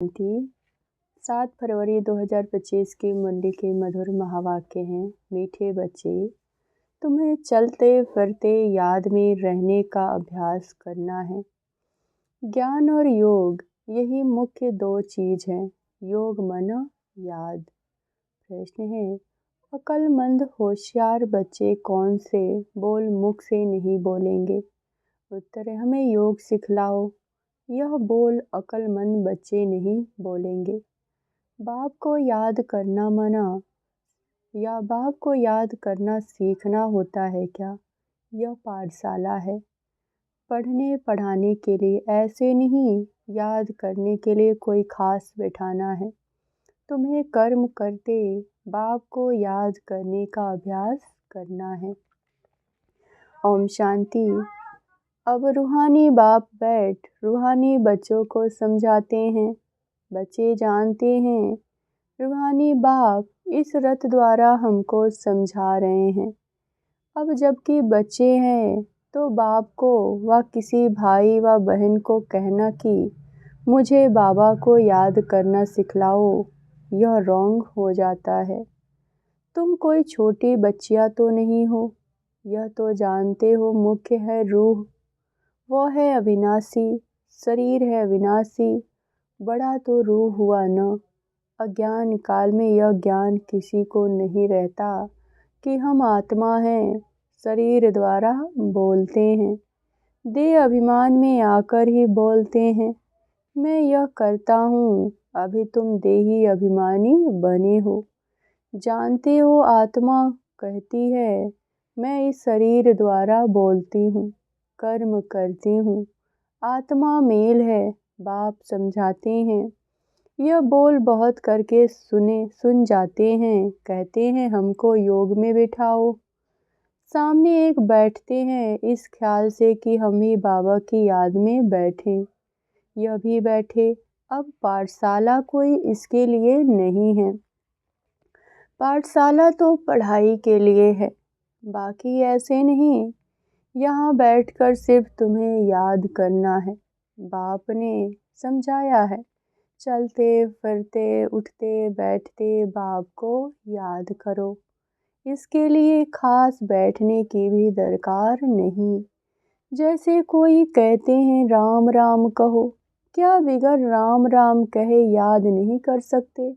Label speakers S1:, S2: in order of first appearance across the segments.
S1: शांति। 7 फरवरी 2025 की मुरली के मधुर महावाक्य हैं। मीठे बच्चे, तुम्हें चलते फिरते याद में रहने का अभ्यास करना है। ज्ञान और योग, यही मुख्य दो चीज हैं। योग मना याद। प्रश्न है, अक्लमंद होशियार बच्चे कौन से बोल मुख से नहीं बोलेंगे? उत्तर है, हमें योग सिखलाओ। यह बोल अक्लमंद बच्चे नहीं बोलेंगे। बाप को याद करना मना या बाप को याद करना सीखना होता है क्या? यह पाठशाला है, पढ़ने पढ़ाने के लिए, ऐसे नहीं याद करने के लिए कोई खास बैठाना है। तुम्हें कर्म करते बाप को याद करने का अभ्यास करना है। ओम शांति। अब रूहानी बाप बैठ रूहानी बच्चों को समझाते हैं। बच्चे जानते हैं रूहानी बाप इस रथ द्वारा हमको समझा रहे हैं। अब जबकि बच्चे हैं तो बाप को व किसी भाई व बहन को कहना कि मुझे बाबा को याद करना सिखलाओ, यह रॉन्ग हो जाता है। तुम कोई छोटी बच्चियाँ तो नहीं हो। यह तो जानते हो मुख्य है रूह, वो है अविनाशी, शरीर है अविनाशी, बड़ा तो रूह हुआ न। अज्ञान काल में यह ज्ञान किसी को नहीं रहता कि हम आत्मा हैं, शरीर द्वारा बोलते हैं, देह अभिमान में आकर ही बोलते हैं मैं यह करता हूँ। अभी तुम देही अभिमानी बने हो। जानते हो आत्मा कहती है मैं इस शरीर द्वारा बोलती हूँ, कर्म करती हूँ। आत्मा मेल है। बाप समझाते हैं, यह बोल बहुत करके सुन जाते हैं। कहते हैं हमको योग में बिठाओ। सामने एक बैठते हैं इस ख्याल से कि हम ही बाबा की याद में बैठें। यह भी बैठे। अब पाठशाला कोई इसके लिए नहीं है। पाठशाला तो पढ़ाई के लिए है, बाकी ऐसे नहीं। यहाँ बैठकर सिर्फ तुम्हें याद करना है। बाप ने समझाया है, चलते फिरते उठते बैठते बाप को याद करो। इसके लिए खास बैठने की भी दरकार नहीं। जैसे कोई कहते हैं राम राम कहो, क्या बिगर राम राम कहे याद नहीं कर सकते?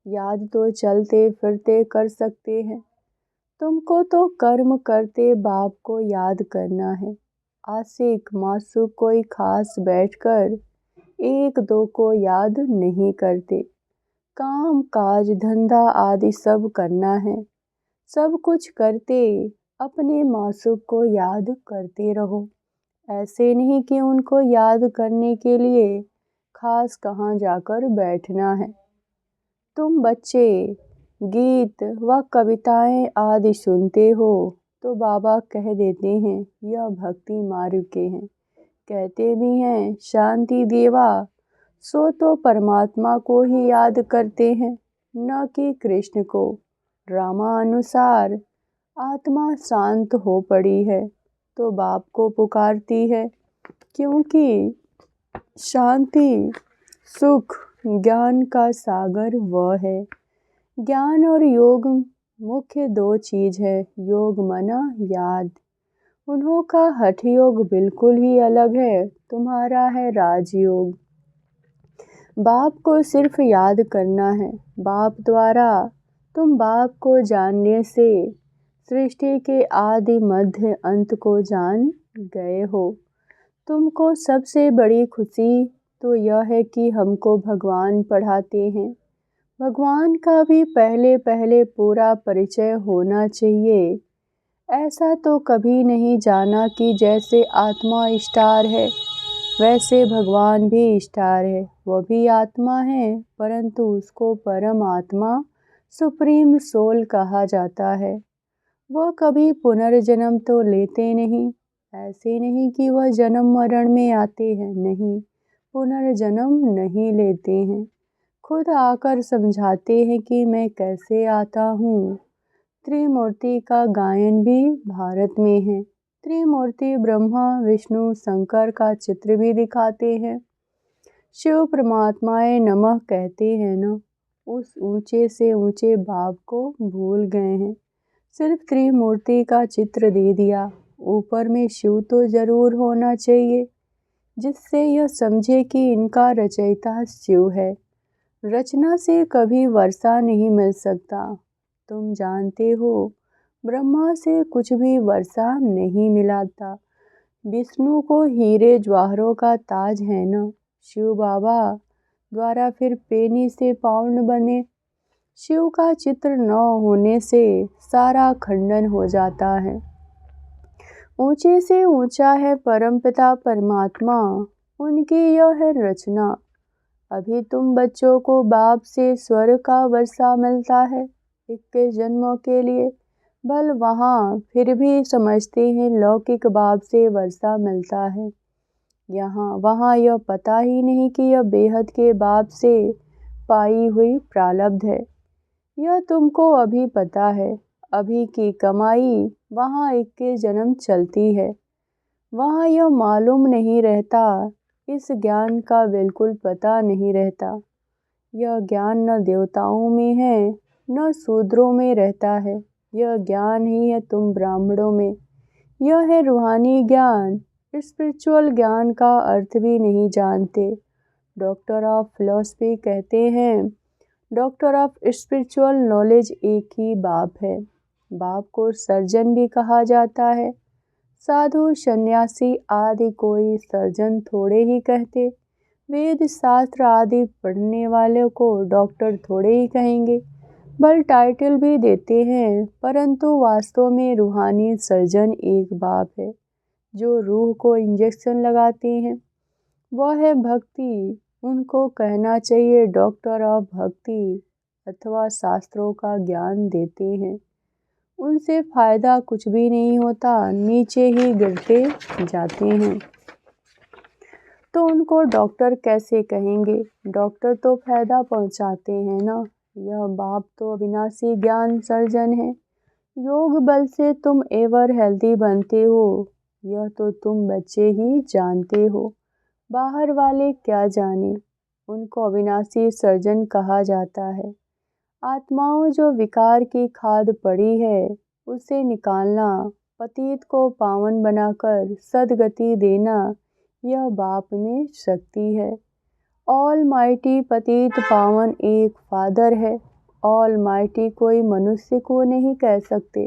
S1: याद तो चलते फिरते कर सकते हैं। तुमको तो कर्म करते बाप को याद करना है। आशिक मासूक कोई खास बैठकर एक दो को याद नहीं करते। काम काज धंधा आदि सब करना है। सब कुछ करते अपने मासूक को याद करते रहो। ऐसे नहीं कि उनको याद करने के लिए खास कहाँ जाकर बैठना है। तुम बच्चे गीत व कविताएं आदि सुनते हो तो बाबा कह देते हैं यह भक्ति मार्ग के हैं। कहते भी हैं शांति देवा, सो तो परमात्मा को ही याद करते हैं, न कि कृष्ण को। ड्रामा अनुसार आत्मा शांत हो पड़ी है तो बाप को पुकारती है, क्योंकि शांति सुख ज्ञान का सागर वह है। ज्ञान और योग मुख्य दो चीज है। योग मना याद। उन्हों का हठ योग बिल्कुल ही अलग है, तुम्हारा है राजयोग। बाप को सिर्फ याद करना है। बाप द्वारा तुम बाप को जानने से सृष्टि के आदि मध्य अंत को जान गए हो। तुमको सबसे बड़ी खुशी तो यह है कि हमको भगवान पढ़ाते हैं। भगवान का भी पहले पहले पूरा परिचय होना चाहिए। ऐसा तो कभी नहीं जाना कि जैसे आत्मा स्टार है वैसे भगवान भी स्टार है। वो भी आत्मा है, परंतु उसको परम आत्मा सुप्रीम सोल कहा जाता है। वह कभी पुनर्जन्म तो लेते नहीं। ऐसे नहीं कि वह जन्म मरण में आते हैं, नहीं, पुनर्जन्म नहीं लेते हैं। खुद आकर समझाते हैं कि मैं कैसे आता हूँ। त्रिमूर्ति का गायन भी भारत में है। त्रिमूर्ति ब्रह्मा विष्णु शंकर का चित्र भी दिखाते हैं। शिव परमात्माए नमः कहते हैं ना, उस ऊंचे से ऊंचे बाप को भूल गए हैं। सिर्फ त्रिमूर्ति का चित्र दे दिया, ऊपर में शिव तो जरूर होना चाहिए, जिससे यह समझे कि इनका रचयिता शिव है। रचना से कभी वर्षा नहीं मिल सकता। तुम जानते हो, ब्रह्मा से कुछ भी वर्षा नहीं मिला था। विष्णु को हीरे जवाहरों का ताज है ना, शिव बाबा द्वारा फिर पेनी से पाउंड बने। शिव का चित्र न होने से सारा खंडन हो जाता है। ऊंचे से ऊंचा है परमपिता परमात्मा, उनकी यह है रचना। अभी तुम बच्चों को बाप से स्वर्ग का वर्षा मिलता है 21 जन्मों के लिए, बल वहाँ फिर भी समझते हैं लौकिक बाप से वर्षा मिलता है। यहाँ वहाँ यह पता ही नहीं कि यह बेहद के बाप से पाई हुई प्रारब्ध है। यह तुमको अभी पता है, अभी की कमाई वहाँ 21 जन्म चलती है। वहाँ यह मालूम नहीं रहता, इस ज्ञान का बिल्कुल पता नहीं रहता। यह ज्ञान न देवताओं में है न शूद्रों में रहता है, यह ज्ञान ही है तुम ब्राह्मणों में। यह है रूहानी ज्ञान। स्पिरिचुअल ज्ञान का अर्थ भी नहीं जानते। डॉक्टर ऑफ फिलॉसफी कहते हैं, डॉक्टर ऑफ स्पिरिचुअल नॉलेज एक ही बाप है। बाप को सर्जन भी कहा जाता है। साधु सन्यासी आदि कोई सर्जन थोड़े ही कहते। वेद शास्त्र आदि पढ़ने वाले को डॉक्टर थोड़े ही कहेंगे, बल टाइटल भी देते हैं, परंतु वास्तव में रूहानी सर्जन एक बाप है जो रूह को इंजेक्शन लगाते हैं। वह है भक्ति। उनको कहना चाहिए डॉक्टर ऑफ भक्ति अथवा शास्त्रों का ज्ञान देते हैं। उनसे फायदा कुछ भी नहीं होता, नीचे ही गिरते जाते हैं। तो उनको डॉक्टर कैसे कहेंगे? डॉक्टर तो फायदा पहुंचाते हैं ना। यह बाप तो अविनाशी ज्ञान सर्जन है। योग बल से तुम एवर हेल्दी बनते हो, यह तो तुम बच्चे ही जानते हो। बाहर वाले क्या जाने। उनको अविनाशी सर्जन कहा जाता है। आत्माओं जो विकार की खाद पड़ी है उसे निकालना, पतित को पावन बनाकर सदगति देना, यह बाप में शक्ति है। ऑल माइटी पतित पावन एक फादर है। ऑल माइटी कोई मनुष्य को नहीं कह सकते।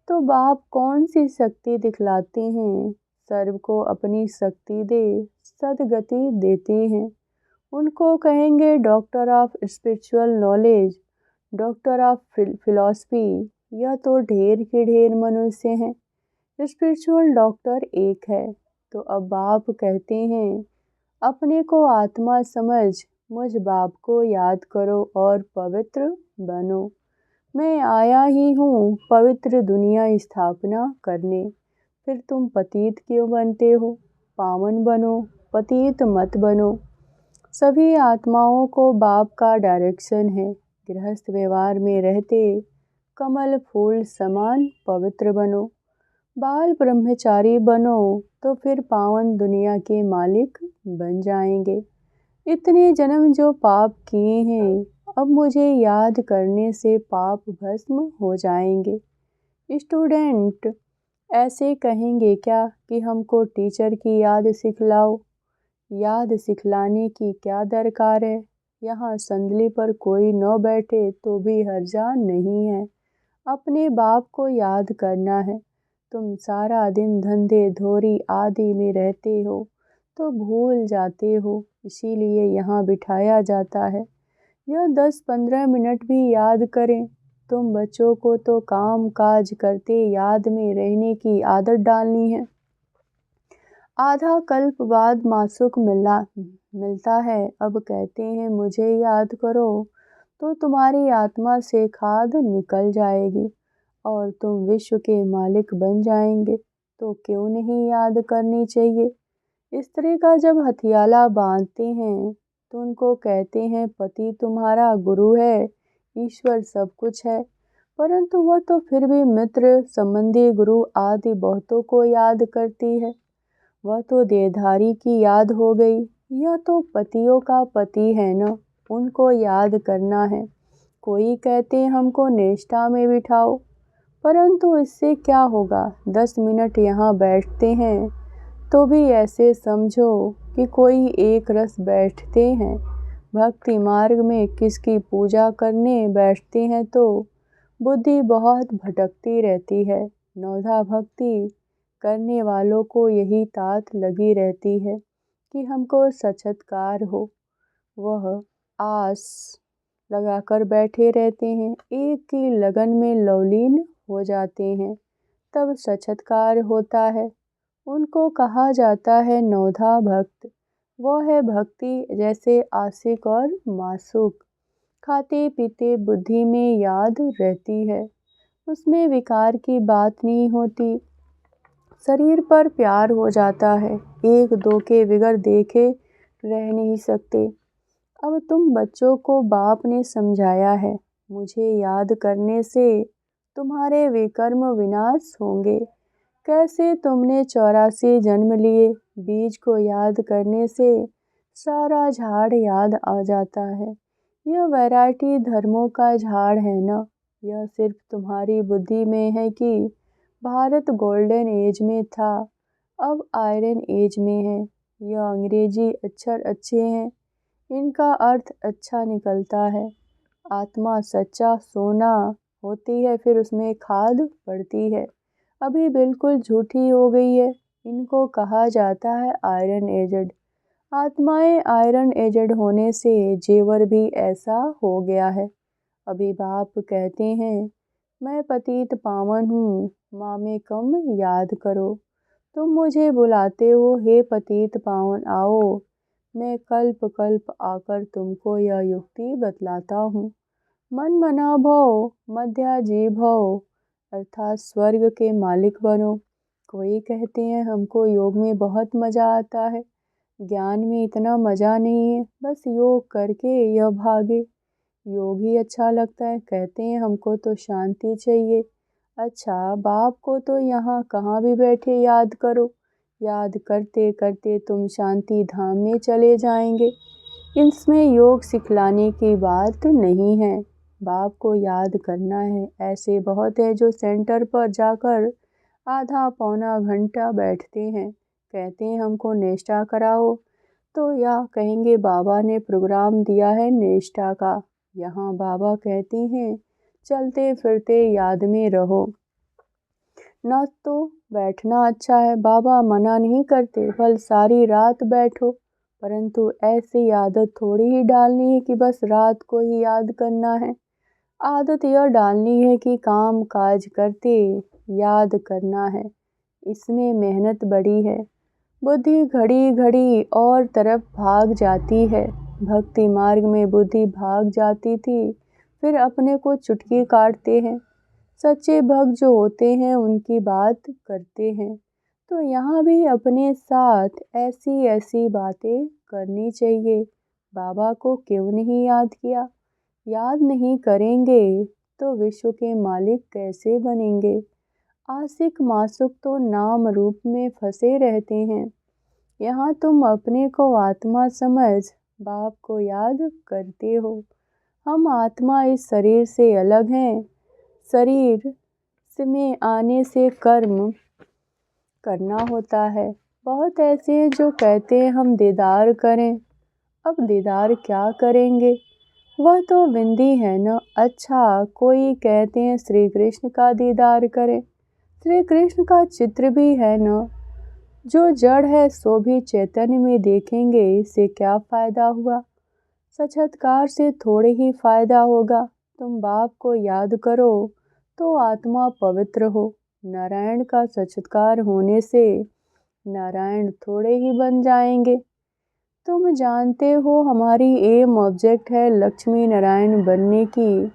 S1: तो बाप कौन सी शक्ति दिखलाते हैं? सर्व को अपनी शक्ति दे सदगति देते हैं। उनको कहेंगे doctor of spiritual knowledge, doctor of philosophy. यह तो ढेर के ढेर मनुष्य हैं। स्पिरिचुअल डॉक्टर एक है। तो अब बाप कहते हैं, अपने को आत्मा समझ मुझ बाप को याद करो और पवित्र बनो। मैं आया ही हूँ पवित्र दुनिया स्थापना करने। फिर तुम पतित क्यों बनते हो? पावन बनो, पतित मत बनो। सभी आत्माओं को बाप का डायरेक्शन है। गृहस्थ व्यवहार में रहते कमल फूल समान पवित्र बनो। बाल ब्रह्मचारी बनो तो फिर पावन दुनिया के मालिक बन जाएंगे। इतने जन्म जो पाप किए हैं, अब मुझे याद करने से पाप भस्म हो जाएंगे। स्टूडेंट ऐसे कहेंगे क्या कि हमको टीचर की याद सिखलाओ? याद सिखलाने की क्या दरकार है? यहाँ संदली पर कोई न बैठे तो भी हर्जा नहीं है। अपने बाप को याद करना है। तुम सारा दिन धंधे धोरी आदि में रहते हो तो भूल जाते हो, इसीलिए यहाँ बिठाया जाता है। यह 10-15 मिनट भी याद करें। तुम बच्चों को तो काम काज करते याद में रहने की आदत डालनी है। आधा कल्प बाद मासुक मिलता है। अब कहते हैं मुझे याद करो, तो तुम्हारी आत्मा से खाद निकल जाएगी और तुम विश्व के मालिक बन जाएंगे। तो क्यों नहीं याद करनी चाहिए? स्त्री का जब हथियाला बांधते हैं तो उनको कहते हैं पति तुम्हारा गुरु है, ईश्वर सब कुछ है, परंतु वह तो फिर भी मित्र संबंधी गुरु आदि बहुतों को याद करती है। वह तो देहधारी की याद हो गई, यह तो पतियों का पति है न, उनको याद करना है। कोई कहते हमको निष्ठा में बिठाओ, परंतु इससे क्या होगा? 10 मिनट यहाँ बैठते हैं तो भी ऐसे समझो कि कोई एक रस बैठते हैं। भक्ति मार्ग में किसकी पूजा करने बैठते हैं तो बुद्धि बहुत भटकती रहती है। नौधा भक्ति करने वालों को यही तात लगी रहती है कि हमको साक्षात्कार हो। वह आस लगाकर बैठे रहते हैं, एक की लगन में लवलीन हो जाते हैं, तब साक्षात्कार होता है। उनको कहा जाता है नौधा भक्त। वह है भक्ति जैसे आशिक और मासूक, खाते पीते बुद्धि में याद रहती है, उसमें विकार की बात नहीं होती। शरीर पर प्यार हो जाता है, एक दो के बिगर देखे रह नहीं सकते। अब तुम बच्चों को बाप ने समझाया है, मुझे याद करने से तुम्हारे विकर्म विनाश होंगे। कैसे तुमने 84 जन्म लिए, बीज को याद करने से सारा झाड़ याद आ जाता है। यह वैरायटी धर्मों का झाड़ है ना। यह सिर्फ तुम्हारी बुद्धि में है कि भारत गोल्डन एज में था, अब आयरन एज में है। यह अंग्रेजी अक्षर अच्छे हैं, इनका अर्थ अच्छा निकलता है। आत्मा सच्चा सोना होती है, फिर उसमें खाद पड़ती है, अभी बिल्कुल झूठी हो गई है। इनको कहा जाता है आयरन एजेड। आत्माएं आयरन एजेड होने से जेवर भी ऐसा हो गया है। अभी बाप कहते हैं, मैं पतित पावन हूँ, माँ में कम याद करो। तुम मुझे बुलाते हो, हे पतित पावन आओ। मैं कल्प कल्प आकर तुमको यह युक्ति बतलाता हूँ। मन मना भव, मध्याजी भव, अर्थात स्वर्ग के मालिक बनो। कोई कहते हैं हमको योग में बहुत मज़ा आता है, ज्ञान में इतना मज़ा नहीं है, बस योग करके यह भागे। योग ही अच्छा लगता है, कहते हैं हमको तो शांति चाहिए। अच्छा, बाप को तो यहाँ कहाँ भी बैठे याद करो, याद करते करते तुम शांति धाम में चले जाएंगे। इसमें योग सिखलाने की बात नहीं है, बाप को याद करना है। ऐसे बहुत है जो सेंटर पर जाकर आधा पौना घंटा बैठते हैं, कहते हैं हमको निष्ठा कराओ, तो या कहेंगे बाबा ने प्रोग्राम दिया है निष्ठा का। यहाँ बाबा कहते हैं चलते फिरते याद में रहो। न तो बैठना अच्छा है, बाबा मना नहीं करते, बल सारी रात बैठो, परंतु ऐसी आदत थोड़ी ही डालनी है कि बस रात को ही याद करना है। आदत यह डालनी है कि काम काज करते याद करना है। इसमें मेहनत बड़ी है, बुद्धि घड़ी घड़ी और तरफ भाग जाती है। भक्ति मार्ग में बुद्धि भाग जाती थी, फिर अपने को चुटकी काटते हैं। सच्चे भक्त जो होते हैं उनकी बात करते हैं, तो यहाँ भी अपने साथ ऐसी ऐसी बातें करनी चाहिए। बाबा को क्यों नहीं याद किया? याद नहीं करेंगे तो विश्व के मालिक कैसे बनेंगे? आशिक मासुक तो नाम रूप में फंसे रहते हैं। यहाँ तुम अपने को आत्मा समझ बाप को याद करते हो। हम आत्मा इस शरीर से अलग हैं। शरीर में आने से कर्म करना होता है। बहुत ऐसे हैं जो कहते हैं हम दीदार करें। अब दीदार क्या करेंगे? वह तो बिंदी है न। अच्छा, कोई कहते हैं श्री कृष्ण का दीदार करें। श्री कृष्ण का चित्र भी है न। जो जड़ है सो भी चैतन्य में देखेंगे, इससे क्या फ़ायदा हुआ? साक्षात्कार से थोड़े ही फ़ायदा होगा। तुम बाप को याद करो तो आत्मा पवित्र हो। नारायण का साक्षात्कार होने से नारायण थोड़े ही बन जाएंगे। तुम जानते हो हमारी एम ऑब्जेक्ट है लक्ष्मी नारायण बनने की,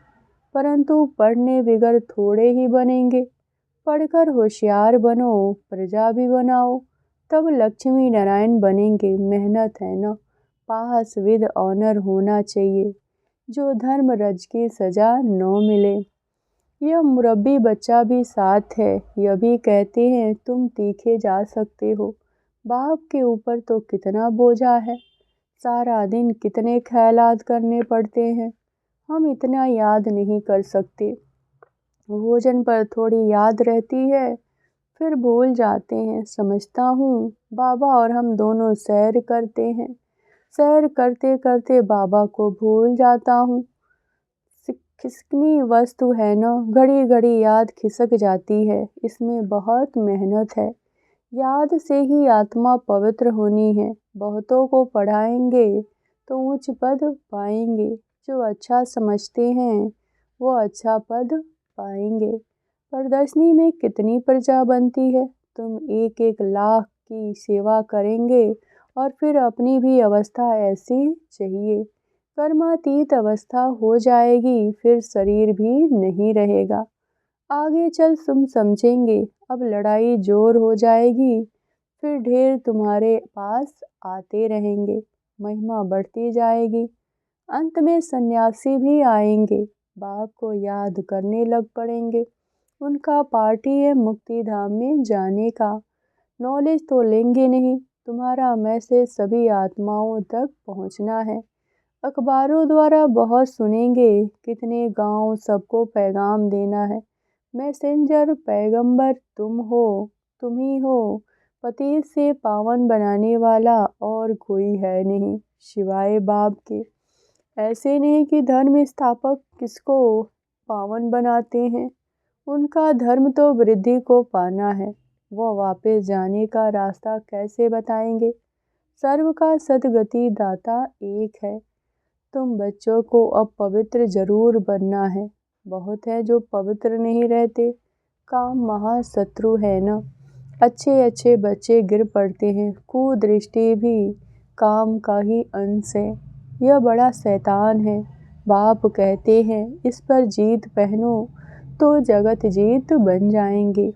S1: परंतु पढ़ने बिगर थोड़े ही बनेंगे। पढ़कर होशियार बनो, प्रजा भी बनाओ, तब लक्ष्मी नारायण बनेंगे। मेहनत है ना, पास विद ऑनर होना चाहिए, जो धर्म रज की सजा न मिले। यह मुरब्बी बच्चा भी साथ है, यह भी कहते हैं तुम तीखे जा सकते हो। बाप के ऊपर तो कितना बोझा है, सारा दिन कितने ख्यालात करने पड़ते हैं, हम इतना याद नहीं कर सकते। भोजन पर थोड़ी याद रहती है, फिर भूल जाते हैं। समझता हूँ बाबा और हम दोनों सैर करते हैं, सैर करते करते बाबा को भूल जाता हूँ। खिसकनी वस्तु है ना, घड़ी घड़ी याद खिसक जाती है, इसमें बहुत मेहनत है। याद से ही आत्मा पवित्र होनी है। बहुतों को पढ़ाएंगे तो उच्च पद पाएंगे, जो अच्छा समझते हैं वो अच्छा पद पाएंगे। प्रदर्शनी में कितनी प्रजा बनती है, तुम एक एक लाख की सेवा करेंगे और फिर अपनी भी अवस्था ऐसी चाहिए। कर्मातीत अवस्था हो जाएगी, फिर शरीर भी नहीं रहेगा। आगे चल तुम समझेंगे, अब लड़ाई जोर हो जाएगी, फिर ढेर तुम्हारे पास आते रहेंगे, महिमा बढ़ती जाएगी। अंत में सन्यासी भी आएंगे, बाप को याद करने लग पड़ेंगे। उनका पार्टी है मुक्ति धाम में जाने का। नॉलेज तो लेंगे नहीं, तुम्हारा मैसेज सभी आत्माओं तक पहुंचना है। अखबारों द्वारा बहुत सुनेंगे, कितने गांव सबको पैगाम देना है। मैसेंजर पैगंबर तुम हो, तुम ही हो, पति से पावन बनाने वाला और कोई है नहीं सिवाय बाप के। ऐसे नहीं कि धर्म स्थापक किसको पावन बनाते हैं, उनका धर्म तो वृद्धि को पाना है। वो वापस जाने का रास्ता कैसे बताएंगे। सर्व का सदगति दाता एक है। तुम बच्चों को अब पवित्र जरूर बनना है। बहुत है जो पवित्र नहीं रहते, काम महाशत्रु है ना। अच्छे अच्छे बच्चे गिर पड़ते हैं, कुदृष्टि भी काम का ही अंश है। यह बड़ा शैतान है। बाप कहते हैं इस पर जीत पहनो तो जगत जीत बन जाएंगे।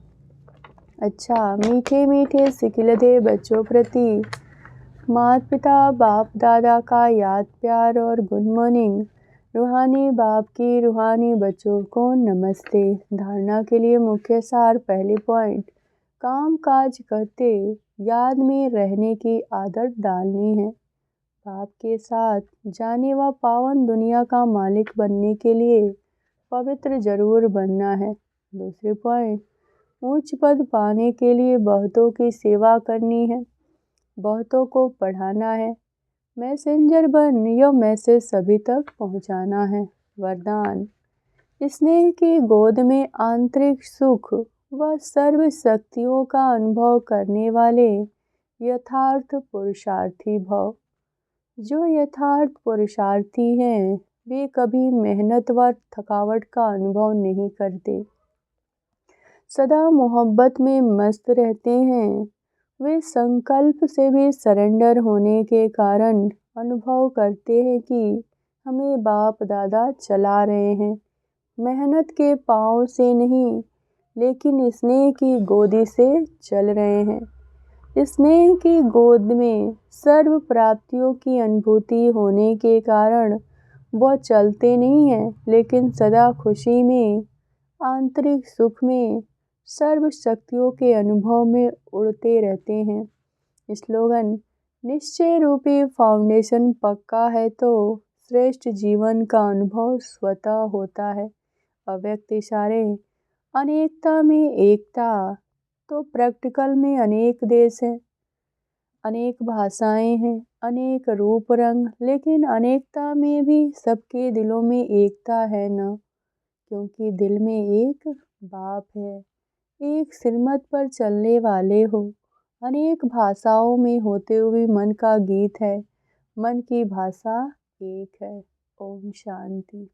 S1: अच्छा मीठे मीठे सिकिलधे बच्चों प्रति माता पिता बाप दादा का याद प्यार और गुड मॉर्निंग। रूहानी बाप की रूहानी बच्चों को नमस्ते। धारणा के लिए मुख्य सार। पहले पॉइंट, काम काज करते याद में रहने की आदत डालनी है। बाप के साथ जाने व पावन दुनिया का मालिक बनने के लिए पवित्र जरूर बनना है। दूसरे पॉइंट, उच्च पद पाने के लिए बहुतों की सेवा करनी है, बहुतों को पढ़ाना है। मैसेंजर बन यह मैसेज सभी तक पहुंचाना है। वरदान, स्नेह की गोद में आंतरिक सुख व सर्व शक्तियों का अनुभव करने वाले यथार्थ पुरुषार्थी भव। जो यथार्थ पुरुषार्थी हैं वे कभी मेहनत व थकावट का अनुभव नहीं करते, सदा मोहब्बत में मस्त रहते हैं। वे संकल्प से भी सरेंडर होने के कारण अनुभव करते हैं कि हमें बाप दादा चला रहे हैं, मेहनत के पाँव से नहीं लेकिन स्नेह की गोदी से चल रहे हैं। स्नेह की गोद में सर्व प्राप्तियों की अनुभूति होने के कारण वह चलते नहीं हैं, लेकिन सदा खुशी में, आंतरिक सुख में, सर्व शक्तियों के अनुभव में उड़ते रहते हैं। स्लोगन, निश्चय रूपी फाउंडेशन पक्का है तो श्रेष्ठ जीवन का अनुभव स्वतः होता है। अव्यक्त इशारे, अनेकता में एकता। तो प्रैक्टिकल में अनेक देश हैं, अनेक भाषाएं हैं, अनेक रूप रंग, लेकिन अनेकता में भी सबके दिलों में एकता है ना, क्योंकि दिल में एक बाप है। एक सिरमत पर चलने वाले हो। अनेक भाषाओं में होते हुए मन का गीत है, मन की भाषा एक है। ओम शांति।